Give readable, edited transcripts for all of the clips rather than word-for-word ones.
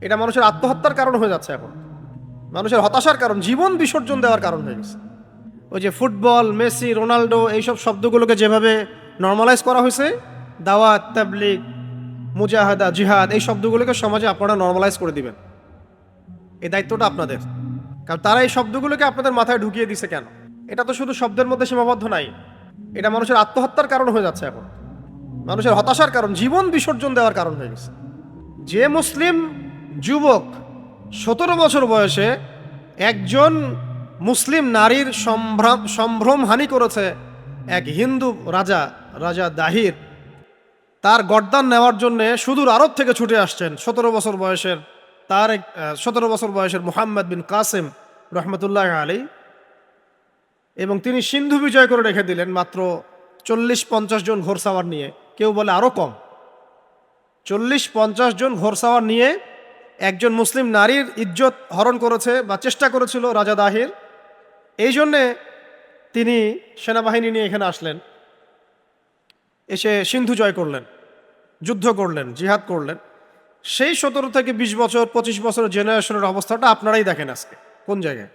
এটা মানুষের আত্মহত্যার কারণ হয়ে যাচ্ছে এখন, মানুষের হতাশার কারণ, জীবন বিসর্জন দেওয়ার কারণ হয়ে গেছে। ওই যে ফুটবল, মেসি, রোনাল্ডো, এইসব শব্দগুলোকে যেভাবে নর্মালাইজ করা হয়েছে, দাওয়াত, তাবলিগ, মুজাহাদা, জিহাদ, এই শব্দগুলোকে সমাজে আপনারা নর্মালাইজ করে দিবেন। এই দায়িত্বটা আপনাদের। কারণ তারা এই শব্দগুলোকে আপনাদের মাথায় ঢুকিয়ে দিছে কেন? এটা তো শুধু শব্দের মধ্যে সীমাবদ্ধ নাই, এটা মানুষের আত্মহত্যার কারণ হয়ে যাচ্ছে এখন, মানুষের হতাশার কারণ, জীবন বিসর্জন দেওয়ার কারণ হয়ে গেছে। যে মুসলিম যুবক 17 বছর বয়সে একজন মুসলিম নারীর সম্ভ্রম হানি করেছে, এক হিন্দু রাজা, রাজা দাহির, তার গর্দান নেওয়ার জন্য সুদূর আরব থেকে ছুটে আসছেন 17 বছর বয়সের, তার 17 বছর বয়সের মুহাম্মদ বিন কাসেম রহমতুল্লাহ আলী, এবং তিনি সিন্ধু বিজয় করে রেখে দিলেন মাত্র 40-50 জন ঘোড়সাওয়ার নিয়ে, কেউ বলে আরও কম। 40-50 জন ঘোড়সাওয়ার নিয়ে একজন মুসলিম নারীর ইজ্জত হরণ করেছে বা চেষ্টা করেছিল রাজা দাহির। এই জন্যে তিনি সেনাবাহিনী নিয়ে এখানে আসলেন, এসে সিন্ধু জয় করলেন, যুদ্ধ করলেন, জিহাদ করলেন। সেই 17 থেকে 20 বছর 25 বছরের জেনারেশনের অবস্থাটা আপনারাই দেখেন আজকে কোন জায়গায়।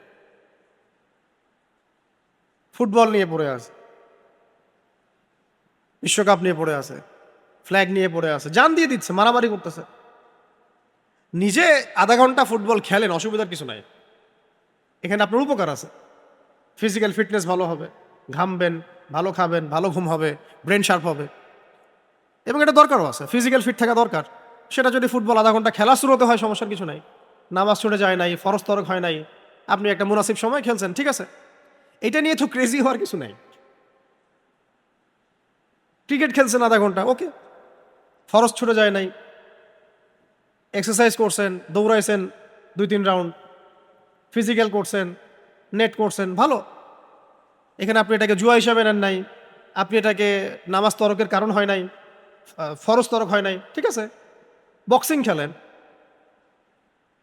ফুটবল নিয়ে পড়ে আছে, বিশ্বকাপ নিয়ে পড়ে আছে, ফ্ল্যাগ নিয়ে পড়ে আছে, জান দিয়ে দিচ্ছে, মারামারি করতেছে। নিজে আধা ঘন্টা ফুটবল খেলেন, অসুবিধার কিছু নাই, এখানে আপনার উপকার আছে। ফিজিক্যাল ফিটনেস ভালো হবে, ঘামবেন, ভালো খাবেন, ভালো ঘুম হবে, ব্রেন শার্প হবে, এবং এটা দরকারও আছে, ফিজিক্যাল ফিট থাকা দরকার। সেটা যদি ফুটবল আধা ঘন্টা খেলা শুরু হতে হয়, সমস্যার কিছু নাই। নামাজ ছুটে যায় নাই, ফরজ তরক হয় নাই, আপনি একটা মুনাসিব সময় খেলছেন, ঠিক আছে। এটা নিয়ে তো ক্রেজি হওয়ার কিছু নাই। ক্রিকেট খেলছেন আধা ঘন্টা, ওকে, ফরজ ছুটে যায় নাই, এক্সারসাইজ করছেন, দৌড়াইছেন 2-3 রাউন্ড, ফিজিক্যাল করছেন, নেট করছেন, ভালো। এখানে আপনি এটাকে জুয়া হিসাবে নেন নাই, আপনি এটাকে নামাজ তরকের কারণ হয় নাই, ফরজ তরক হয় নাই, ঠিক আছে। বক্সিং খেলেন,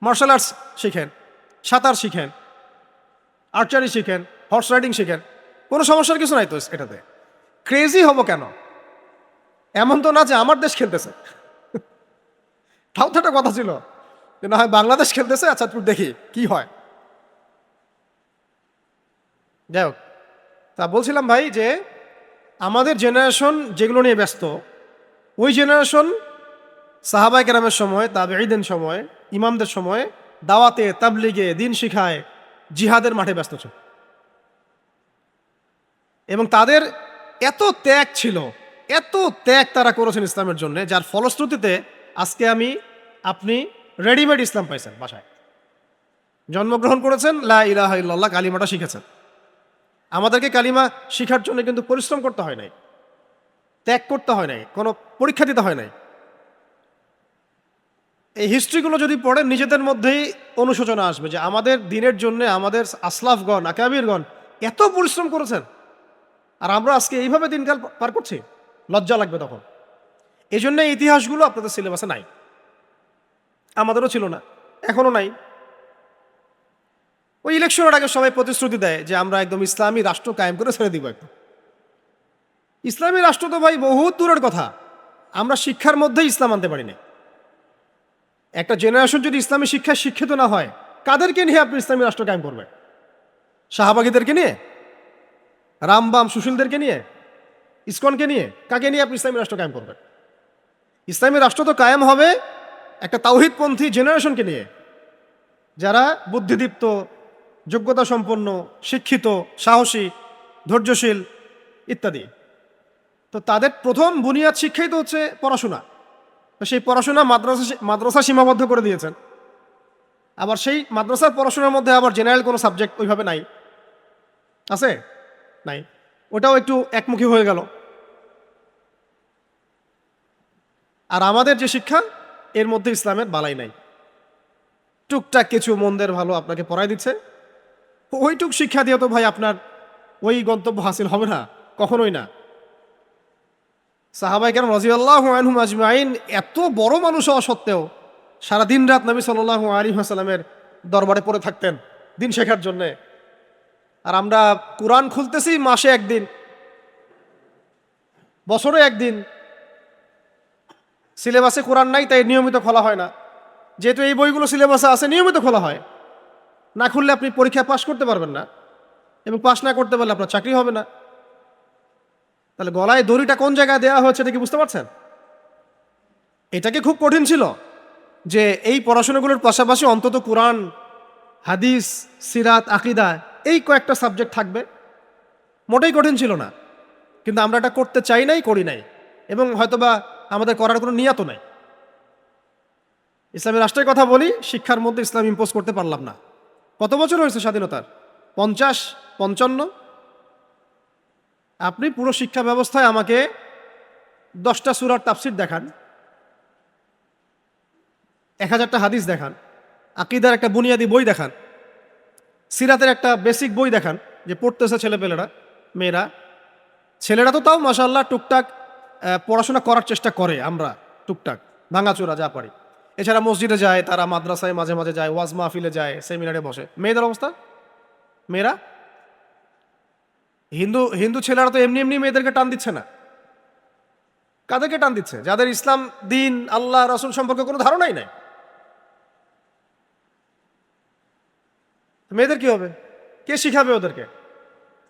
মার্শাল আর্টস শিখেন, সাঁতার শিখেন, আর্চারি শিখেন, হর্স রাইডিং শিখেন, কোনো সমস্যার কিছু নাই তো এটাতে। ক্রেজি হব কেন? এমন তো না যে আমার দেশ খেলতেছে, তাও তো একটা কথা ছিল যে না হয় বাংলাদেশ খেলতেছে, আচ্ছা তুই দেখি কি হয়। যাই হোক, তা বলছিলাম ভাই যে আমাদের জেনারেশন যেগুলো নিয়ে ব্যস্ত, ওই জেনারেশন সাহাবায়ে কেরামের সময়, তাবেঈদের সময়, ইমামদের সময় দাওয়াতে, তাবলিগে, দিন শিখায়, জিহাদের মাঠে ব্যস্ত ছিল। এবং তাদের এত ত্যাগ ছিল, এত ত্যাগ তারা করেছেন ইসলামের জন্য, যার ফলশ্রুতিতে আজকে আপনি রেডিমেড ইসলাম পাইছেন। বাসায় জন্মগ্রহণ করেছেন, লা ইলাহা ইল্লাল্লাহ কালিমাটা শিখেছেন। আমাদেরকে কালিমা শিখার জন্য কিন্তু পরিশ্রম করতে হয় নাই, ত্যাগ করতে হয় নাই, কোনো পরীক্ষা দিতে হয় নাই। এই হিস্ট্রিগুলো যদি পড়েন, নিজেদের মধ্যেই অনুশোচনা আসবে যে আমাদের দিনের জন্য আমাদের আসলাফগণ, আকাবিরগণ এত পরিশ্রম করেছেন, আর আমরা আজকে এইভাবে দিনকাল পার করছি, লজ্জা লাগবে তখন। এই জন্য এই ইতিহাসগুলো আপনাদের সিলেবাসে নাই, আমাদেরও ছিল না, এখনো নাই। ওই ইলেকশনের আগে সবাই প্রতিশ্রুতি দেয় যে আমরা একদম ইসলামী রাষ্ট্র কায়েম করে ছেড়ে দিব একদম। ইসলামী রাষ্ট্র তো ভাই বহুত দূরের কথা, আমরা শিক্ষার মধ্যেই ইসলাম আনতে পারি না। একটা জেনারেশন যদি ইসলামী শিক্ষায় শিক্ষিত না হয়, কাদেরকে নিয়ে আপনি ইসলামী রাষ্ট্র কায়েম করবেন? শাহবাগীদেরকে নিয়ে, রামবাম সুশীলদেরকে নিয়ে, ইসকনকে নিয়ে, কাকে নিয়ে আপনি ইসলামী রাষ্ট্র কায়েম করবেন? ইসলামী রাষ্ট্র তো কায়েম হবে একটা তাওহীদপন্থী জেনারেশনকে নিয়ে, যারা বুদ্ধিদীপ্ত, যোগ্যতা সম্পন্ন, শিক্ষিত, সাহসী, ধৈর্যশীল ইত্যাদি। তো তাদের প্রথম বুনিয়াদ শিক্ষাই তো হচ্ছে পড়াশোনা। তো সেই পড়াশোনা মাদ্রাসা সীমাবদ্ধ করে দিয়েছেন। আবার সেই মাদ্রাসার পড়াশোনার মধ্যে আবার জেনারেল কোনো সাবজেক্ট ওইভাবে নাই, আছে? নাই। ওটাও একটু একমুখী হয়ে গেল। আর আমাদের যে শিক্ষা, এর মধ্যে ইসলামের বালাই নাই। টুকটাক কিছু মন্দের ভালো আপনাকে পড়াই দিচ্ছে, ওইটুক শিক্ষা দিয়ে তো ভাই আপনার ওই গন্তব্য হাসিল হবে না, কখনোই না। সাহাবায়ে কেরাম রাদিয়াল্লাহু আনহুম আজমাইন এত বড় মানুষ হওয়া সত্ত্বেও সারাদিন রাত নবী সাল্লাল্লাহু আলাইহি ওয়াসাল্লামের দরবারে পড়ে থাকতেন দিন শেখার জন্যে। আর আমরা কোরআন খুলতেছি মাসে একদিন, বছরে একদিন, সিলেবাসে কোরআন নাই তাই নিয়মিত খোলা হয় না, যেহেতু এই বইগুলো সিলেবাসে আছে, নিয়মিত খোলা হয়। না খুললে আপনি পরীক্ষা পাশ করতে পারবেন না, এবং পাশ না করতে পারলে আপনার চাকরি হবে না। তাহলে গলায় দড়িটা কোন জায়গায় দেওয়া হয়েছে এটা কি বুঝতে পারছেন? এটা কি খুব কঠিন ছিল যে এই পড়াশোনাগুলোর পাশাপাশি অন্তত কোরআন, হাদিস, সিরাত, আকীদা এই কয়েকটা সাবজেক্ট থাকবে? মোটেই কঠিন ছিল না, কিন্তু আমরা এটা করতে চাই নাই, করি নাই, এবং হয়তোবা আমাদের করার কোনো নিয়ত নাই। ইসলামী রাষ্ট্রের কথা বলি, শিক্ষার মধ্যে ইসলাম ইম্পোজ করতে পারলাম না। কত বছর হয়েছে স্বাধীনতার? 50, 55। আপনি পুরো শিক্ষা ব্যবস্থায় আমাকে 10টা সূরার তাফসীর দেখান, 1000টা হাদিস দেখান, আকীদার একটা বুনিয়াদি বই দেখান, সিরাতের একটা বেসিক বই দেখান যে পড়তেছে ছেলেপেলেরা, মেয়েরা। ছেলেরা তো তাও মাশাআল্লাহ টুকটাক পড়াশোনা করার চেষ্টা করে, আমরা টুকটাক ভাঙাচোরা যা পারি। এছাড়া মসজিদে যায়, তারা মাদ্রাসায় মাঝে মাঝে যায়, ওয়াজ মাহফিলে যায়, সেমিনারে বসে। মেয়েদের অবস্থা, মেয়েরা, হিন্দু হিন্দু ছেলেরা তো এমনি এমনি মেয়েদেরকে টান দিচ্ছে না। কাদেরকে টান দিচ্ছে? যাদের ইসলাম, দিন, আল্লাহ, রাসূল সম্পর্কে কোনো ধারণাই নাই। মেয়েদের কি হবে? কে শিখাবে ওদেরকে?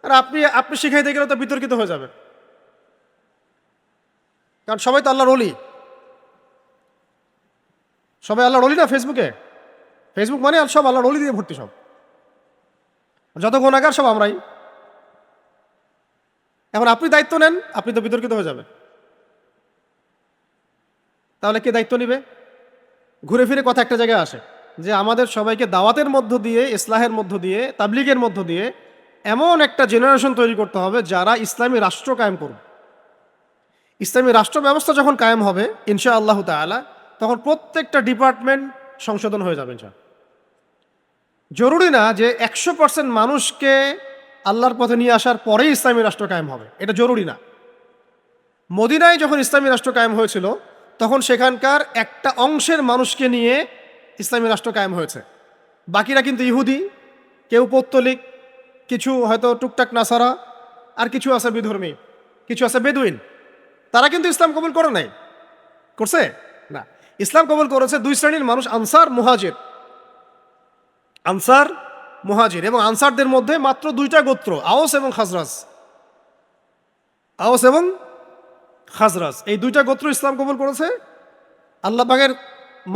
আর আপনি আপনি শিখাইতে গেলে তো বিতর্কিত হয়ে যাবে, কারণ সবাই তো আল্লাহর ওলি। সবাই আল্লাহর ওলি না। ফেসবুক মানে আর সব আল্লাহর ওলি দিয়ে ভর্তি, সব যত গুনাহগার সব আমরাই। এখন আপনি দায়িত্ব নেন, আপনি তো বিতর্কিত হয়ে যাবেন। তাহলে কে দায়িত্ব নিবে? ঘুরে ফিরে কথা একটা জায়গায় আসে যে আমাদের সবাইকে দাওয়াতের মধ্য দিয়ে, ইসলাহের মধ্য দিয়ে, তাবলিগের মধ্য দিয়ে এমন একটা জেনারেশন তৈরি করতে হবে যারা ইসলামী রাষ্ট্র কায়েম করবে। ইসলামী রাষ্ট্র ব্যবস্থা যখন কায়েম হবে ইনশাআল্লাহ তাআলা, তখন প্রত্যেকটা ডিপার্টমেন্ট সংশোধন হয়ে যাবে ইনশাআল্লাহ। জরুরি না যে 100% মানুষকে আল্লাহর পথে নিয়ে আসার পরেই ইসলামী রাষ্ট্র কায়েম হবে, এটা জরুরি না। মদিনায় যখন ইসলামী রাষ্ট্র কায়েম হয়েছিল, তখন সেখানকার একটা অংশের মানুষকে নিয়ে ইসলামী রাষ্ট্র কায়েম হয়েছে। বাকিরা কিন্তু ইহুদি, কেউ পৌত্তলিক, কিছু হয়তো টুকটাক নাসারা, আর কিছু আছে বিধর্মী, কিছু আছে বেদুইন। তারা কিন্তু ইসলাম কবুল করে নাই। করছে না। ইসলাম কবুল করেছে দুই শ্রেণীর মানুষ, আনসার, মুহাজির। আনসার, মুহাজির, এবং আনসারদের মধ্যে মাত্র 2টা গোত্র, আওস এবং খাজরাজ। আওস এবং খাজরাজ, এই 2টা গোত্র ইসলাম কবুল করেছে। আল্লাহ পাকের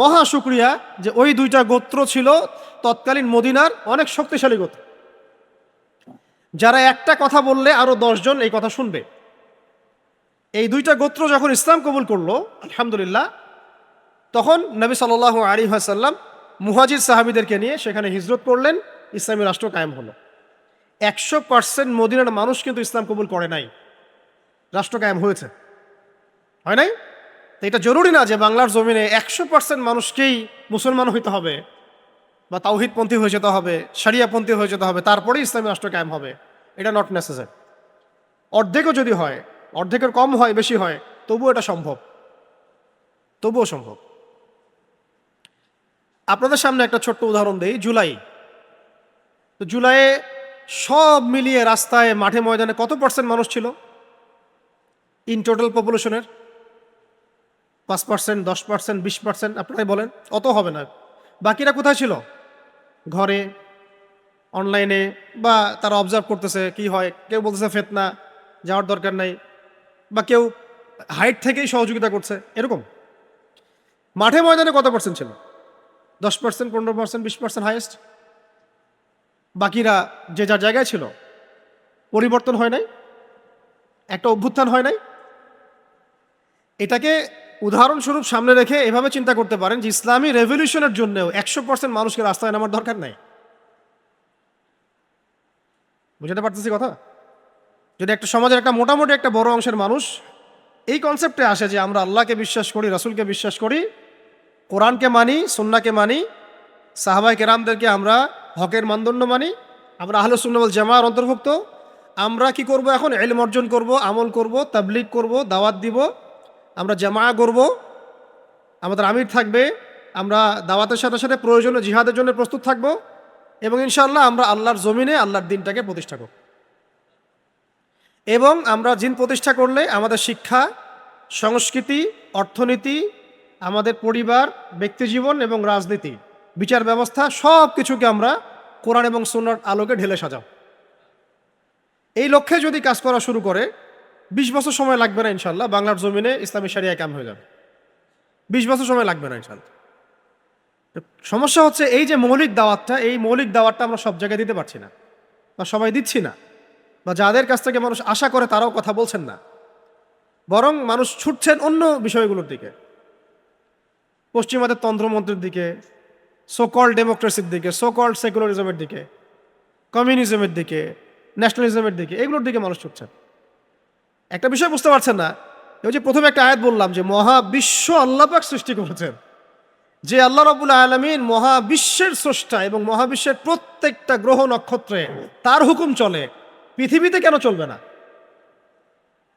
মহা শুকরিয়া যে ওই 2টা গোত্র ছিল তৎকালীন মদিনার অনেক শক্তিশালী গোত্র, যারা একটা কথা বললে আরো 10 জন এই কথা শুনবে। এই 2টা গোত্র যখন ইসলাম কবুল করলো আলহামদুলিল্লাহ, তখন নবী সাল্লাল্লাহু আলাইহি ওয়াসাল্লাম মুহাজির সাহাবীদেরকে নিয়ে সেখানে হিজরত করলেন, ইসলামী রাষ্ট্র কায়েম হলো। 100% মদিনার মানুষ কিন্তু ইসলাম কবুল করে নাই, রাষ্ট্র কায়েম হয়েছে, হয় নাই? তো এটা জরুরি না যে বাংলার জমিনে 100% মানুষকেই মুসলমান হইতে হবে, বা তাওহীদপন্থী হয়ে যেতে হবে, শরিয়াপন্থী হয়ে যেতে হবে, তারপরে ইসলামী রাষ্ট্র কায়েম হবে। এটা নট নেসেসারি। অর্ধেকও যদি হয়, অর্ধেকের কম হয়, বেশি হয়, তবুও এটা সম্ভব, তবুও সম্ভব। আপনাদের সামনে একটা ছোট্ট উদাহরণ দেই। জুলাই, তো জুলাইয়ে সব মিলিয়ে রাস্তায়, মাঠে, ময়দানে কত % মানুষ ছিল ইন টোটাল পপুলেশনের? 5%, 10%, 20%? আপনারাই বলেন। অত হবে না। বাকিরা কোথায় ছিল? ঘরে, অনলাইনে, বা তারা অবজার্ভ করতেছে কি হয়। কেউ বলতেছে ফিতনা, যাওয়ার দরকার নাই, বা কেউ হাইট থেকেই সহযোগিতা করছে, এরকম। মাঠে ময়দানে কত % ছিল? 10%, 15%, 20% হাইয়েস্ট। বাকিরা যে যার জায়গায় ছিল। পরিবর্তন হয় নাই, একটা অভ্যুত্থান হয় নাই। এটাকে উদাহরণস্বরূপ সামনে রেখে এভাবে চিন্তা করতে পারেন যে ইসলামী রেভলিউশনের জন্যও 100% মানুষকে রাস্তায় নামার দরকার নাই। বুঝতে পারতেছি কথা? যদি একটা সমাজের একটা মোটামুটি একটা বড় অংশের মানুষ এই কনসেপ্টে আসে যে আমরা আল্লাহকে বিশ্বাস করি, রাসূলকে বিশ্বাস করি, কোরআনকে মানি, সুন্নাহকে মানি, সাহাবায়ে কেরামদেরকে আমরা হকের মানদণ্ড মানি, আমরা আহলে সুন্নাহ ওয়াল জামাআর অন্তর্ভুক্ত, আমরা কি করব? এখন ইলম অর্জন করব, আমল করব, তাবলীগ করব, দাওয়াত দিব, আমরা জামাআ করব, আমাদের আমির থাকবে, আমরা দাওয়াতের সাথে সাথে প্রয়োজনীয় জিহাদের জন্য প্রস্তুত থাকব, এবং ইনশাআল্লাহ আমরা আল্লাহর জমিনে আল্লাহর দ্বীনটাকে প্রতিষ্ঠা করব। এবং আমরা জিন প্রতিষ্ঠা করলে আমাদের শিক্ষা, সংস্কৃতি, অর্থনীতি, আমাদের পরিবার, ব্যক্তিজীবন এবং রাজনীতি, বিচার ব্যবস্থা সব কিছুকে আমরা কোরআন এবং সুন্নাহর আলোকে ঢেলে সাজাও। এই লক্ষ্যে যদি কাজ করা শুরু করে 20 বছর সময় লাগবে না ইনশাল্লাহ, বাংলার জমিনে ইসলামী শরিয়া কায়েম হয়ে যাবে। 20 বছর সময় লাগবে না ইনশাল্লাহ। সমস্যা হচ্ছে এই যে মৌলিক দাওয়াতটা, এই মৌলিক দাওয়াতটা আমরা সব জায়গায় দিতে পারছি না, বা সবাই দিচ্ছি না, বা যাদের কাছ থেকে মানুষ আশা করে তারাও কথা বলছেন না, বরং মানুষ ছুটছেন অন্য বিষয়গুলোর দিকে, পশ্চিমাদের তন্ত্রমন্ত্রের দিকে, সোকল্ড ডেমোক্রেসির দিকে, সোকল্ড সেকুলারিজমের দিকে, কমিউনিজমের দিকে, ন্যাশনালিজমের দিকে, এগুলোর দিকে মানুষ ছুটছেন। একটা বিষয় বুঝতে পারছেন না, ওই যে প্রথমে একটা আয়াত বললাম যে মহাবিশ্ব আল্লাহ পাক সৃষ্টি করেছেন, যে আল্লাহ রাব্বুল আলামিন মহাবিশ্বের স্রষ্টা এবং মহাবিশ্বের প্রত্যেকটা গ্রহ নক্ষত্রে তার হুকুম চলে, পৃথিবীতে কেন চলবে না?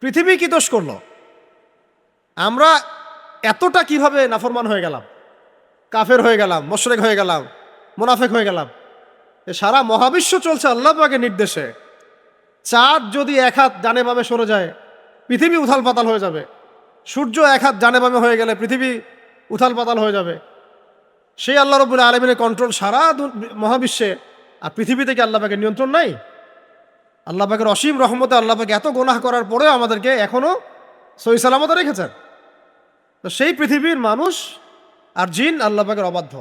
পৃথিবী কি দোষ করলো? আমরা এতটা কিভাবে নাফরমান হয়ে গেলাম, কাফের হয়ে গেলাম, মুশরিক হয়ে গেলাম, মুনাফিক হয়ে গেলাম? সারা মহাবিশ্ব চলছে আল্লাহ পাকের নির্দেশে। চাঁদ যদি এক হাত ডানে বামে সরে যায়, পৃথিবী উথাল পাতাল হয়ে যাবে। সূর্য এক হাত ডানে বামে হয়ে গেলে পৃথিবী উথাল পাতাল হয়ে যাবে। সেই আল্লাহ রাব্বুল আলামিনের কন্ট্রোল সারা মহাবিশ্বে, আর পৃথিবীতে কি আল্লাহ পাকের নিয়ন্ত্রণ নাই? আল্লাহ পাকের অসীম রহমতে আল্লাহ পাক এত গুনাহ করার পরেও আমাদেরকে এখনো সহি সালামতে রেখেছেন। তো সেই পৃথিবীর মানুষ আর জিন আল্লাহ পাকের অবাধ্য।